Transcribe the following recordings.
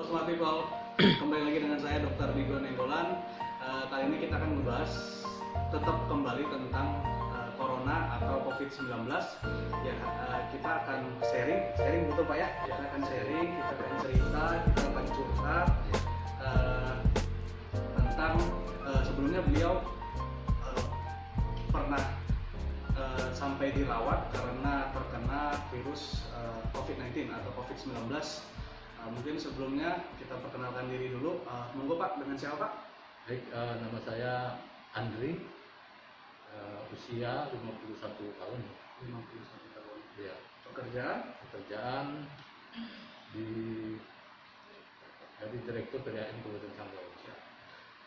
Smart People, kembali lagi dengan saya Dr. Digo Nenggolan. Kali ini kita akan membahas tetap kembali tentang Corona atau COVID-19. Ya, kita akan sharing betul Pak ya? Kita akan sharing, kita akan cerita, kita akan curhat tentang sebelumnya beliau pernah sampai dirawat karena terkena virus COVID-19 atau COVID-19. Mungkin sebelumnya kita perkenalkan diri dulu. Monggo Pak, dengan siapa Pak? Baik, nama saya Andri, usia 51 tahun. 51 tahun. Ya. Pekerjaan jadi Direktur PDAM Kabupaten Sanggau.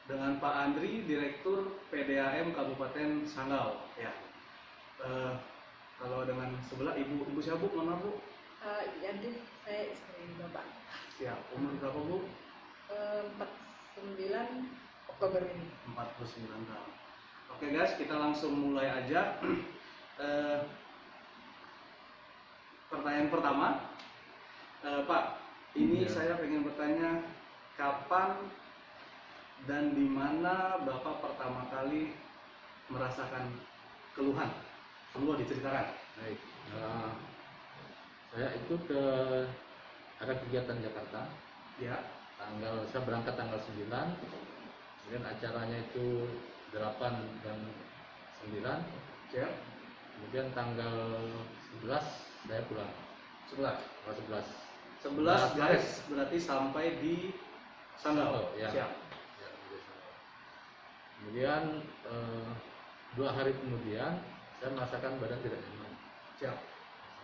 Dengan Pak Andri, Direktur PDAM Kabupaten Sanggau. Ya. Kalau dengan sebelah Ibu siapa Bu? Mana Bu? Yanti, saya istri Bapak. Siap. Umur berapa Bu? 49 Oktober ini. 49 tahun. Oke guys, kita langsung mulai aja. Pertanyaan pertama, Pak, ini saya pengen bertanya, kapan dan di mana Bapak pertama kali merasakan keluhan? Monggo diceritakan. Baik, saya itu ada kegiatan Jakarta. Ya. Saya berangkat tanggal 9, kemudian acaranya itu 8 dan 9. Ya. Kemudian tanggal 11 saya pulang. 11 guys, berarti sampai di Sanggau. Ya. Siap. Ya, kemudian 2 hari kemudian saya merasakan badan tidak nyaman. Siap.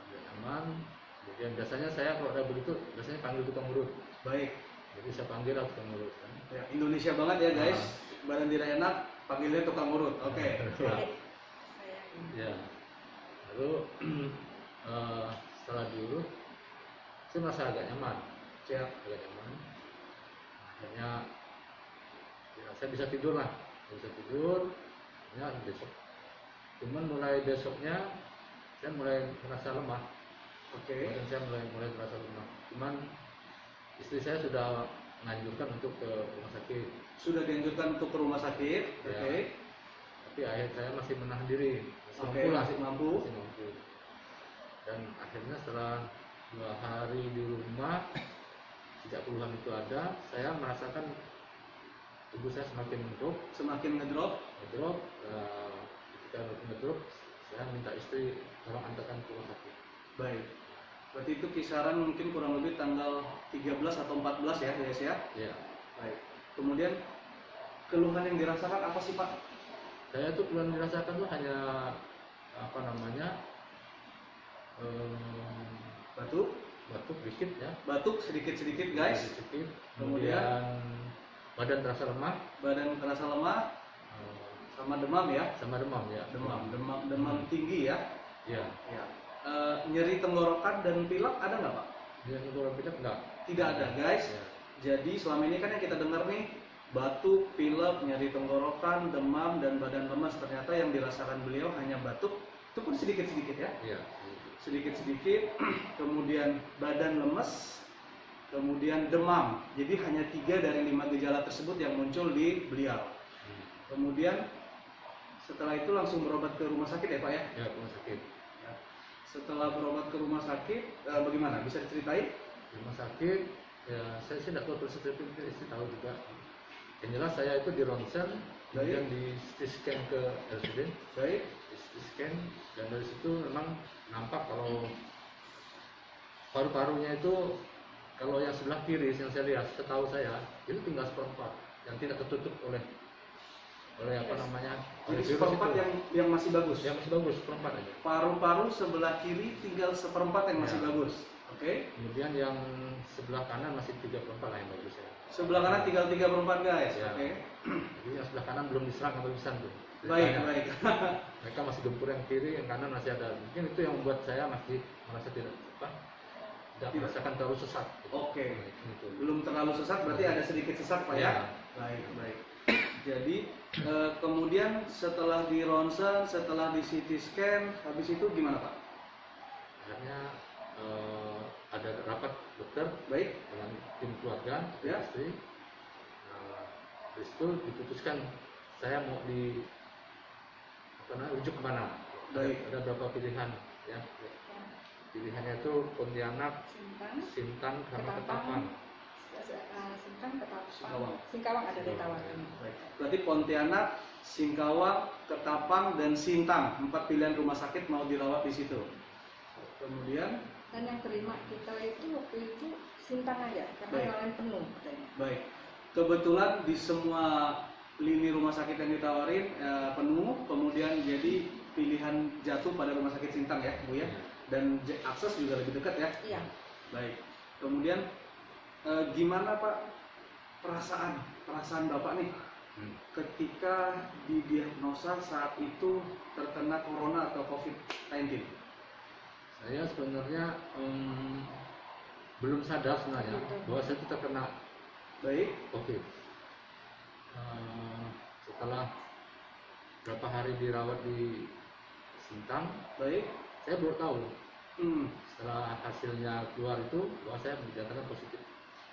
Tidak nyaman. Kemudian biasanya saya kalau udah begitu biasanya panggil tukang urut. Baik. Jadi saya panggil tukang urut kan. Ya, Indonesia banget ya guys. Badan tidak enak, panggilnya tukang urut. Oke. Saya Ya. Lalu setelah diurut, saya merasa agak nyaman. Siap. Agak nyaman. Akhirnya ya, saya bisa tidur lah. Bisa tidur. Ya, besok. Cuman mulai besoknya saya mulai merasa lemah. Oke. Badan saya mulai merasa lemah. Cuman istri saya sudah menganjurkan untuk ke rumah sakit. Sudah dianjurkan untuk ke rumah sakit. Ya. Oke. Tapi akhirnya saya masih menahan diri. Oke, masih mampu. Masih mampu. Dan akhirnya setelah 2 hari di rumah, sejak keluhan itu ada, saya merasakan tubuh saya semakin ngedrop. Ketika ngedrop, saya minta istri tolong antarkan ke rumah sakit. Baik. Berarti itu kisaran mungkin kurang lebih tanggal 13 atau 14 ya guys ya? Ya. Baik. Kemudian keluhan yang dirasakan apa sih Pak? Saya tuh keluhan dirasakan tuh hanya batuk dikit ya. Batuk sedikit-sedikit guys. Sedikit. Kemudian badan terasa lemah. Sama demam ya? Sama demam ya. Demam tinggi ya? Ya. Ya. Nyeri tenggorokan dan pilek ada nggak Pak? Nyeri tenggorokan pilek enggak. Tidak ada guys. Ya. Jadi selama ini kan yang kita dengar nih batuk, pilek, nyeri tenggorokan, demam dan badan lemas. Ternyata yang dirasakan beliau hanya batuk. Itu pun sedikit-sedikit ya? Iya. Sedikit-sedikit. Kemudian badan lemas. Kemudian demam. Jadi hanya 3 dari 5 gejala tersebut yang muncul di beliau. Kemudian setelah itu langsung berobat ke rumah sakit ya Pak ya? Ya, rumah sakit. Ya. Setelah berobat ke rumah sakit, bagaimana? Bisa diceritain? Di rumah sakit, ya saya sih tidak tahu persis, tapi istri tahu juga. Yang jelas saya itu di ronsen, kemudian di CT scan ke RSUD. Baik. Di CT scan, dan dari situ memang nampak kalau paru-parunya itu, kalau yang sebelah kiri yang saya lihat, setahu saya itu tinggal seperempat yang tidak tertutup oleh Jadi oleh virus seperempat itu. yang masih bagus. Yang masih bagus, seperempat aja. Paru-paru sebelah kiri tinggal seperempat yang masih Ya. bagus. Oke. Kemudian yang sebelah kanan masih 3/4 lah yang bagus ya. Sebelah kanan tinggal 3/4 guys. Ya. Oke. Jadi yang sebelah kanan belum diserang habisan tuh. Baik, Ceritanya. baik. Mereka masih gempur yang kiri, yang kanan masih ada. Mungkin itu yang membuat saya masih merasa tidak merasakan terlalu sesak. Oke. Itu. Belum terlalu sesak, berarti ada sedikit sesak Pak ya? Ya. Baik, baik. Jadi kemudian setelah di ronsen, setelah di CT scan, habis itu gimana Pak? Akhirnya ada rapat dokter Baik. dengan tim keluarga, Ya. istri. Habis itu diputuskan saya mau rujuk kemana. Baik. Ada berapa pilihan ya. Pilihannya itu Pontianak, Sintang, sama Ketapang. Singkawang ada ditawarkan. Baik. Berarti Pontianak, Singkawang, Ketapang, dan Sintang, 4 pilihan rumah sakit mau dirawat di situ. Kemudian, Dan yang terima kita itu waktu itu Sintang aja, karena Baik. yang lain penuh katanya. baik. Kebetulan di semua lini rumah sakit yang ditawarin penuh, kemudian jadi pilihan jatuh pada rumah sakit Sintang ya, Bu ya. Dan akses juga lebih dekat ya. Iya. Baik. Kemudian gimana Pak perasaan Bapak nih ketika didiagnosa saat itu terkena corona atau COVID-19? Saya sebenarnya belum sadar sebenarnya bahwa saya itu terkena Baik. COVID. Setelah berapa hari dirawat di Sintang, Baik. saya baru tahu. Hmm. Setelah hasilnya keluar itu bahwa saya dinyatakan positif.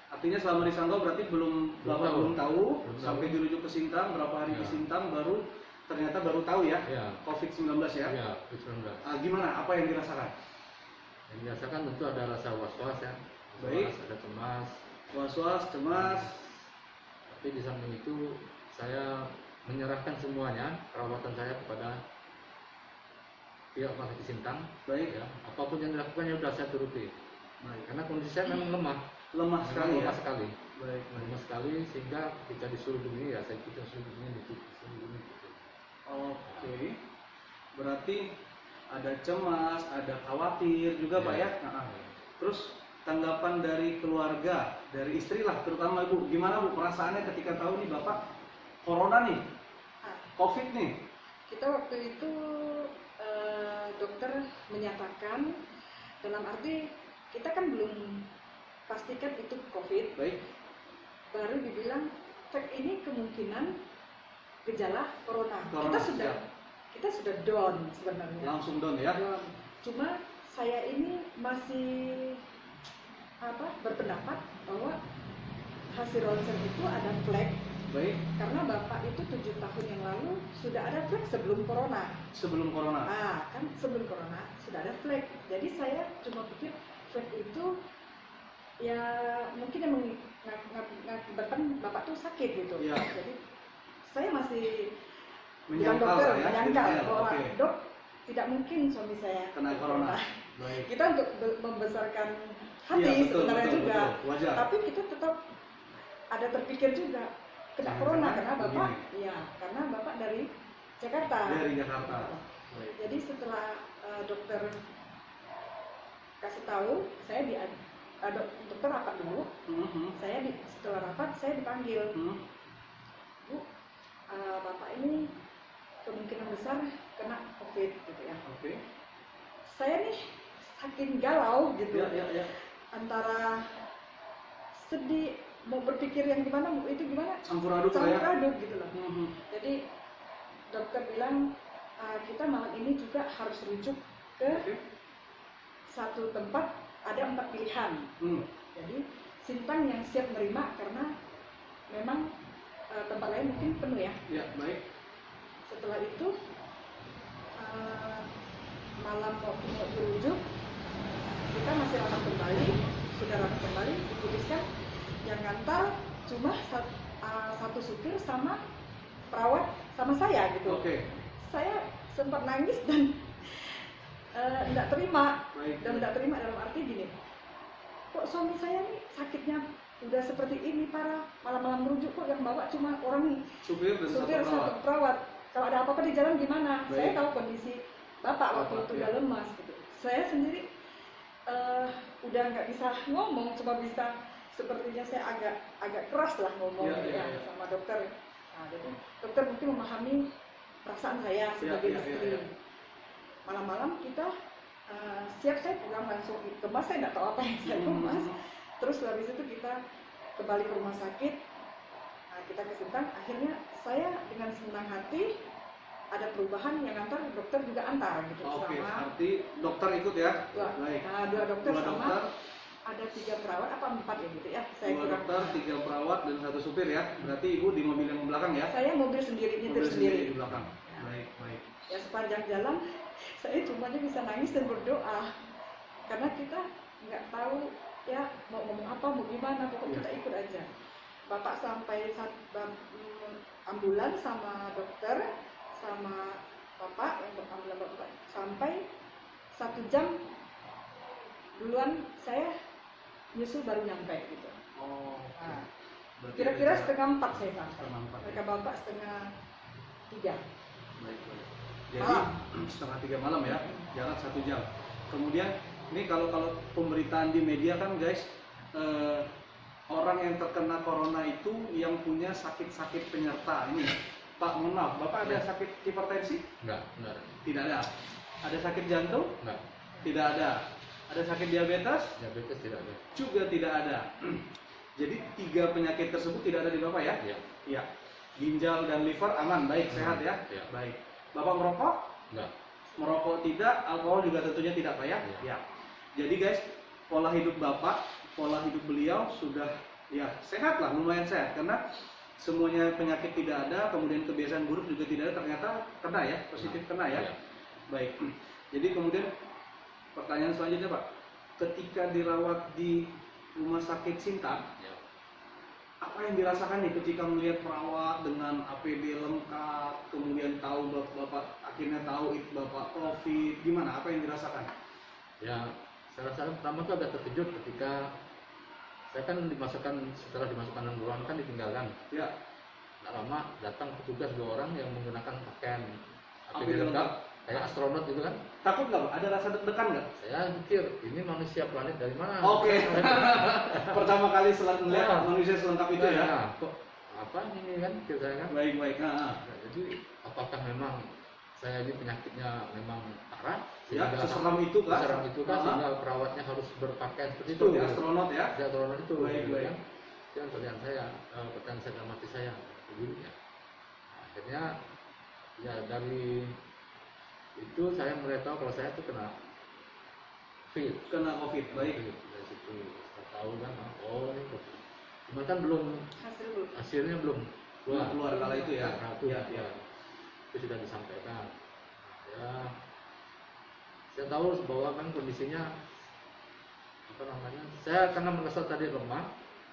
Artinya selama di Sintang berarti Bapak belum tahu sampai tahu. dirujuk ke Sintang, berapa hari di Ya. Sintang ternyata baru tahu ya, Ya, COVID-19 ya. ya COVID-19. Gimana? Apa yang dirasakan? Yang dirasakan tentu ada rasa was-was ya. Baik. Ada cemas. Was-was, cemas. Tapi di samping itu saya menyerahkan semuanya perawatan saya kepada pihak rumah sakit Sintang. Baik. Ya, apapun yang dilakukan ya sudah saya turuti. Baik. Karena kondisi saya memang lemah. Lemah sekali ya. Lemah sekali. Baik. Lemah sekali sehingga ketika disuruh begini ya saya kita disuruh begini disuruh begini. Gitu. Oke. Berarti ada cemas, ada khawatir juga Pak ya. Nah, terus tanggapan dari keluarga, dari istri lah terutama Ibu, gimana Bu perasaannya ketika tahu nih Bapak corona nih, COVID nih? Kita waktu itu dokter menyatakan, dalam arti kita kan belum pastikan itu COVID, Baik. baru dibilang ini kemungkinan gejala corona. Corona, Kita sudah down sebenarnya. Langsung down ya. Down. Cuma saya ini masih berpendapat bahwa hasil ronsen itu ada flag. Baik. Karena Bapak itu 7 tahun yang lalu sudah ada flag sebelum corona. Sebelum corona. Kan sebelum corona sudah ada flag. Jadi saya cuma pikir flag itu ya mungkin yang mengakibatkan Bapak tuh sakit gitu. Ya. Jadi saya masih Menyangkal dokter ya. menyangkal Ya, bahwa oke. dok tidak mungkin suami saya Kena corona. Baik. Kita untuk membesarkan hati Iya, betul, sebenarnya betul, juga. betul. Wajar. Tapi kita tetap ada terpikir juga kena Jangan corona kena karena Bapak begini. ya karena Bapak dari Jakarta. Dari Jakarta. Baik. Jadi setelah dokter kasih tahu, saya dokter rapat dulu. Setelah rapat saya dipanggil, Bu, Bapak ini kemungkinan besar kena COVID gitu ya. Oke. Saya nih saking galau gitu, Ya. antara sedih, mau berpikir yang gimana, itu gimana, Campur aduk lah ya. campur aduk gitu loh. Jadi dokter bilang kita malam ini juga harus rujuk ke Oke. satu tempat, ada 4 pilihan. Jadi Sintang yang siap menerima karena memang tempat lain mungkin penuh ya. Ya, baik. Setelah itu malam mau dirujuk, kita masih rapat kembali, sudah rapat kembali, diputuskan yang ngantar cuma satu supir sama perawat sama saya gitu. Oke. Saya sempat nangis dan tidak terima. Baik. Dan tidak terima dalam arti gini, kok suami saya nih sakitnya udah seperti ini parah, malam-malam merujuk kok yang bawa cuma orang Supir dan supir satu perawat. satu perawat. Kalau ada apa-apa di jalan gimana? Baik. Saya tahu kondisi Bapak waktu Bapak, itu ya. udah lemas gitu. Saya sendiri udah nggak bisa ngomong, cuma bisa sepertinya saya agak keras lah ngomong Ya, ya. sama dokter. Nah, jadi dokter mungkin memahami perasaan saya sebagai Ya. istri. Malam-malam kita siap, saya pulang langsung kemas, saya nggak tahu apa yang saya kemas. Terus habis itu kita kembali ke rumah sakit, kita ke Sintang. Akhirnya saya dengan senang hati ada perubahan yang antar, dokter juga antar gitu. Oke, Sama arti dokter ikut ya? dua, Baik. dua dokter Dua sama dokter. ada 3 perawat apa 4 ya gitu ya, saya 2 kurang. dokter, 3 perawat dan 1 supir ya. Berarti ibu di mobil yang belakang ya? Saya mobil sendiri, nyetir Mobil sendiri. di belakang. Ya. Baik, baik. Ya sepanjang jalan saya cuma bisa nangis dan berdoa karena kita nggak tahu ya mau ngomong apa, mau gimana, pokoknya kita ikut aja. Bapak sampai ambulans sama dokter sama bapak yang ambulan bapak sampai 1 jam duluan saya nyusul baru nyampe gitu. Oh. Nah, Berarti kira-kira ada setengah 4 saya sampai. setengah 4, Mereka ya. bapak setengah 3. Baik, baik. Jadi setengah 3 malam ya, jarak 1 jam. Kemudian ini kalau pemberitaan di media kan guys, orang yang terkena corona itu yang punya sakit-sakit penyerta ini. Pak, mohon maaf, Bapak ada sakit hipertensi? Enggak. Tidak ada. Ada sakit jantung? Enggak. Tidak ada. Ada sakit diabetes? Diabetes tidak ada. Juga tidak ada. Jadi 3 penyakit tersebut tidak ada di Bapak ya? Iya. Iya. Ginjal dan liver aman, baik, sehat ya? Iya. Baik. Bapak merokok? Enggak. Merokok tidak, alkohol juga tentunya tidak Pak ya? Iya. Ya. Jadi guys, pola hidup Bapak, pola hidup beliau sudah ya sehat lah, lumayan sehat karena semuanya penyakit tidak ada, kemudian kebiasaan buruk juga tidak ada, ternyata kena ya, positif kena ya. Iya. Baik. Jadi kemudian pertanyaan selanjutnya Pak, ketika dirawat di Rumah Sakit Sinta, Iya. apa yang dirasakan nih ketika melihat perawat dengan APD lengkap, kemudian tahu Bapak akhirnya tahu itu Bapak COVID, gimana? Apa yang dirasakan? Ya, saya rasa pertama tuh agak terkejut ketika saya kan setelah dimasukkan dalam ruangan kan ditinggalkan. Ya, Tidak lama datang petugas 2 orang yang menggunakan pakaian APD APD lengkap lengkap. kayak astronot gitu kan. takut nggak Pak? Ada rasa deg-degan nggak? Saya pikir ini manusia planet dari mana? Oke. Pertama kali setelah melihat Ya. manusia selengkap itu ya. Nah, kok apa ini kan pikir saya kan. Baik, baik. Nah, jadi apakah memang saya ini penyakitnya memang parah? Ya, Sehingga- seseram itu kah? seseram itu kan Ah. sehingga perawatnya harus berpakaian seperti itu. Itu ya, gitu. astronot ya. Saya astronot itu. Baik, gitu baik. kan. Itu yang pertanyaan saya, pertanyaan saya dalam hati saya. Jadi ya, akhirnya ya dari itu saya mulai tahu kalau saya itu kena COVID. Kena COVID. Baik. Dari situ saya tahu kan, oh ini COVID. Cuma kan belum Hasil belum. hasilnya belum Belum keluar kala itu ya. Nah, itu, Ya, ya. itu sudah disampaikan. Ya, saya tahu bahwa kan kondisinya apa namanya. Saya karena merasa tadi lemah,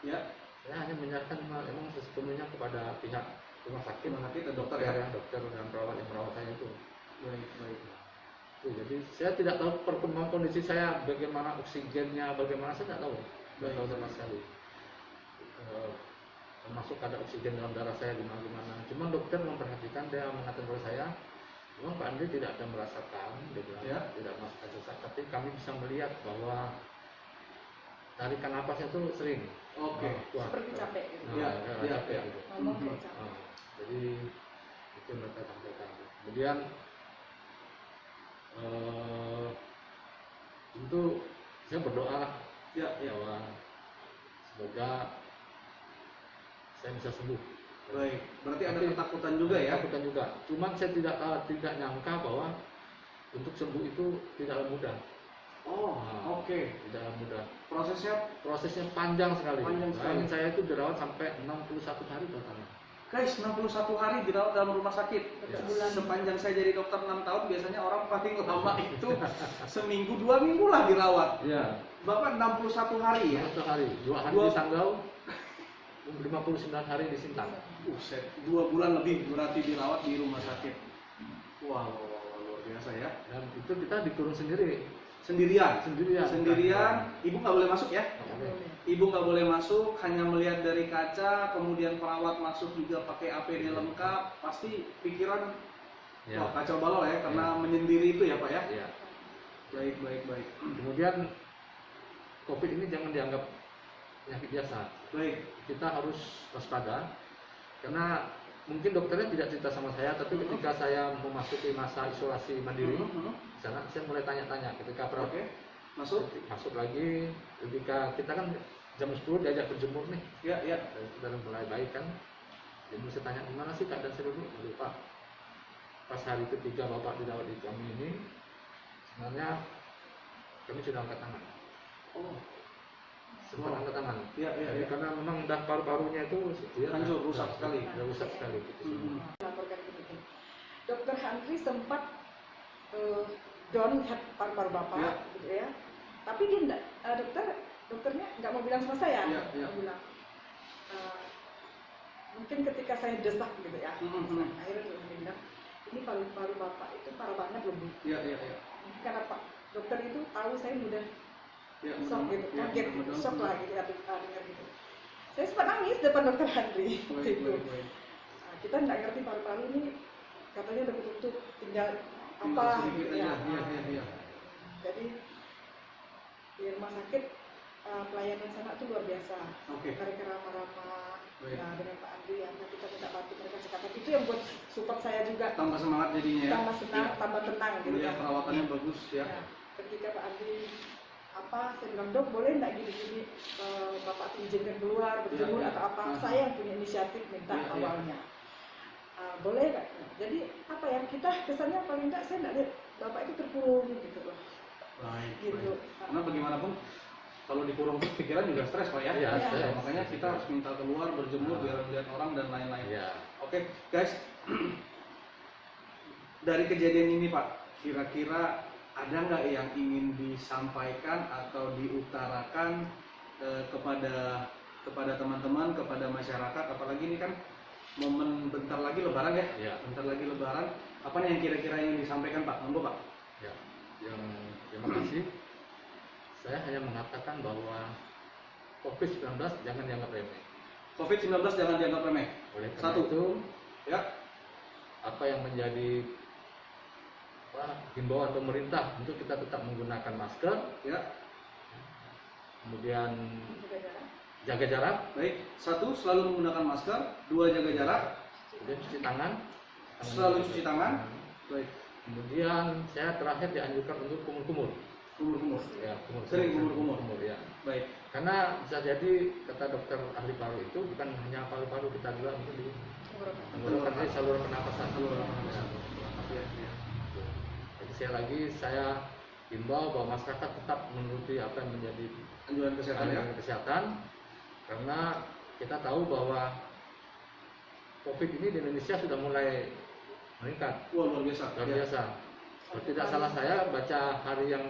Ya, saya hanya menyerahkan memang sepenuhnya kepada pihak rumah sakit, Rumah sakit dan dokter ya? dokter dan perawat yang merawat saya itu. baik, baik. Jadi saya tidak tahu perkembangan kondisi saya, bagaimana oksigennya, bagaimana saya tidak tahu, tidak tahu sama sekali. Termasuk ada oksigen dalam darah saya gimana. Cuma dokter memperhatikan, dia mengatakan kepada saya, memang Pak Andri tidak ada merasakan, dia bilang, Ya. tidak merasakan sesak, tapi kami bisa melihat bahwa tarikan napasnya itu sering. Oke. Kuat. Seperti capek gitu. Nah, Ya, ya, ya, capek ya. gitu. Ngomong kok capek. Nah, jadi itu mereka sampaikan. Kemudian tentu saya berdoa lah Ya, ya. bahwa semoga saya bisa sembuh. Baik. Berarti ada Tapi ketakutan juga ya? Ketakutan juga. Cuman saya tidak nyangka bahwa untuk sembuh itu tidaklah mudah. Oh, Nah, oke. Tidaklah mudah. Prosesnya Panjang sekali. Panjang sekali. Bayangin saya itu dirawat sampai 61 hari pertama. guys, 61 hari dirawat dalam rumah sakit. Ya. Sepanjang saya jadi dokter 6 tahun, biasanya orang paling lama itu seminggu 2 minggu lah dirawat. Iya. Bapak 61 hari ya? 61 hari. 2 hari Dua- di Sanggau, 59 hari di Sintang. Buset, 2 bulan lebih berarti dirawat di rumah sakit. Wah, luar biasa ya. Dan itu kita dikurung sendiri. Sendirian. Sendirian. Ibu nggak boleh masuk ya? Nggak boleh. Ibu nggak boleh masuk, hanya melihat dari kaca, kemudian perawat masuk juga pakai APD lengkap, pasti pikiran Ya. wah kacau balau ya, karena menyendiri itu ya Pak ya? Ya. Baik, baik, baik. Kemudian COVID ini jangan dianggap penyakit biasa. Baik, Kita harus waspada karena mungkin dokternya tidak cerita sama saya, tapi ketika saya memasuki masa isolasi mandiri, sana saya mulai tanya-tanya ketika Oke, masuk? masuk lagi, ketika kita kan jam 10 diajak berjemur nih, Ya, ya. dan sudah mulai baik kan, jadi saya tanya gimana sih keadaan saya dulu. Lalu Pak, pas hari ketiga Bapak dirawat di kami ini, sebenarnya kami sudah angkat tangan. Oh, sempat angkat tangan. Iya, iya, Jadi iya. karena memang udah paru-parunya itu dia Hancur, rusak sekali. Udah rusak sekali gitu. Melaporkan begini. Dokter Handri sempat down lihat paru-paru bapak, Ya. gitu ya. Tapi dia enggak, dokternya nggak mau bilang sama saya, Ya, ya. mau bilang mungkin ketika saya desak gitu ya, akhirnya dia bilang ini paru-paru bapak itu parah banget loh Bu. Iya, iya, iya. Karena Pak dokter itu tahu saya mudah Ya, shock gitu, ya, kaget gitu, mudah-mudahan. shock lah gitu, dengar gitu. Saya sempat nangis depan dokter Handri waktu Baik, itu. baik, baik. Nah, kita nggak ngerti paru-paru ini katanya udah ketutup, tinggal Tinggal apa sedikit gitu aja. ya. Iya, iya, iya. Jadi di rumah sakit pelayanan sana tuh luar biasa. Oke. Mereka ramah-ramah. Baik. Nah, dengan Pak Andri yang kita minta bantu mereka sekarang itu yang buat support saya juga Tambah semangat jadinya ya. tambah senang, Iya. tambah tenang gitu Iya, ya. perawatannya bagus ya. Nah, ketika Pak Andri saya bilang dok boleh nggak gini-gini bapak izinkan keluar berjemur Iya, iya. atau apa, Nah. saya yang punya inisiatif minta Iya, iya. awalnya. Boleh nggak? Jadi apa ya, kita kesannya paling nggak saya nggak lihat bapak itu terkurung gitu loh. Baik, Gitu. baik. Karena bagaimanapun kalau dikurung terus pikiran juga stres Pak ya. Iya, Iya. stres. Makanya kita harus minta keluar berjemur Nah. biar lihat orang dan lain-lain. Iya. Oke, guys. Dari kejadian ini Pak, kira-kira ada nggak yang ingin disampaikan atau diutarakan kepada teman-teman, kepada masyarakat, apalagi ini kan momen bentar lagi Lebaran ya? Iya. Bentar lagi Lebaran. Apa nih yang kira-kira ingin disampaikan Pak? Monggo Pak. Ya, terima kasih. Saya hanya mengatakan bahwa COVID-19 jangan dianggap remeh. COVID-19 jangan dianggap remeh. Oleh karena Satu. itu, Ya, apa yang menjadi himbauan pemerintah untuk kita tetap menggunakan masker, ya. kemudian Jaga jarak. jaga jarak, Baik. Satu, selalu menggunakan masker. Dua, jaga jarak. kemudian cuci tangan. Selalu cuci tangan. Baik. Kemudian saya terakhir dianjurkan untuk kumur-kumur. Kumur-kumur. Ya, kumur. Sering kumur-kumur. Ya. Baik. Karena bisa jadi kata dokter ahli paru itu bukan hanya paru-paru kita juga untuk di tenggorokan, tapi saluran pernapasan. Ya, ya. Jadi sekali lagi saya himbau bahwa masyarakat tetap menuruti apa yang menjadi Anjuran kesehatan ya. anjuran kesehatan, karena kita tahu bahwa COVID ini di Indonesia sudah mulai meningkat Wah, luar biasa. luar Ya. biasa. Kalau tidak salah saya baca hari yang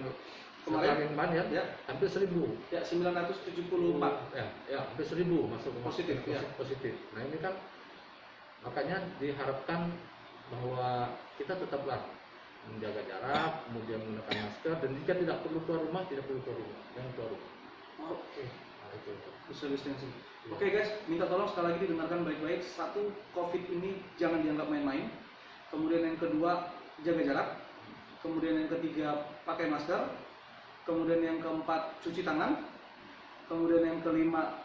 Kemarin? kemarin Ya. hampir 1000. Ya, 974. Ya, hampir 1000 masuk Positif, ya. positif. Nah ini kan makanya diharapkan bahwa kita tetaplah menjaga jarak, kemudian menggunakan masker, dan jika tidak perlu keluar rumah, tidak perlu keluar rumah, jangan keluar rumah. Oke. Nah, itu. Social distancing. Oke guys, minta tolong sekali lagi didengarkan baik-baik. Satu, COVID ini jangan dianggap main-main. Kemudian yang kedua, jaga jarak. Kemudian yang ketiga, pakai masker. Kemudian yang keempat, cuci tangan. Kemudian yang kelima,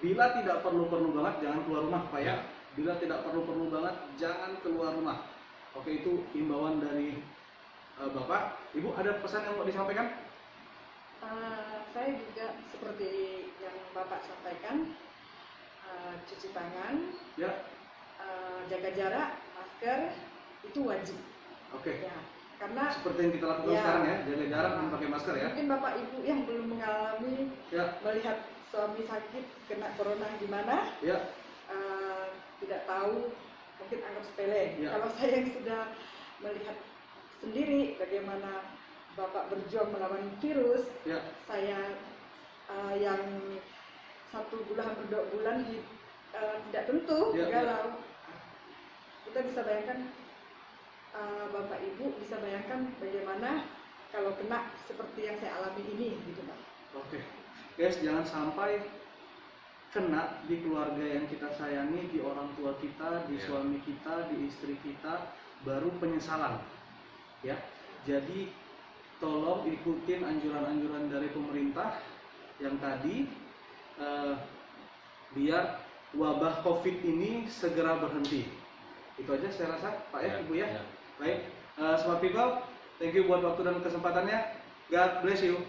bila tidak perlu-perlu banget, jangan keluar rumah Pak ya. Bila tidak perlu-perlu banget, jangan keluar rumah. Oke, itu himbauan dari Bapak. Ibu, ada pesan yang mau disampaikan? Saya juga seperti yang Bapak sampaikan, cuci tangan, Ya. jaga jarak, masker itu wajib. Oke. Ya, karena Seperti yang kita lakukan Ya. sekarang ya, jaga jarak dan pakai masker ya. mungkin Bapak Ibu yang belum mengalami Ya. melihat suami sakit kena corona gimana, Ya. tidak tahu, mungkin anggap sepele. Ya. Kalau saya yang sudah melihat sendiri bagaimana Bapak berjuang melawan virus, Ya. saya yang 1 bulan hampir 2 bulan tidak tentu, Ya, galau. Kita bisa bayangkan, Bapak Ibu bisa bayangkan bagaimana kalau kena seperti yang saya alami ini, gitu Pak. Oke, guys, jangan sampai kena di keluarga yang kita sayangi, di orang tua kita, di Ya. suami kita, di istri kita, baru penyesalan. Ya, jadi tolong ikutin anjuran-anjuran dari pemerintah yang tadi, biar wabah COVID ini segera berhenti. Itu aja saya rasa, Pak ya, Ibu ya. Baik, smart people, thank you buat waktu dan kesempatannya. God bless you.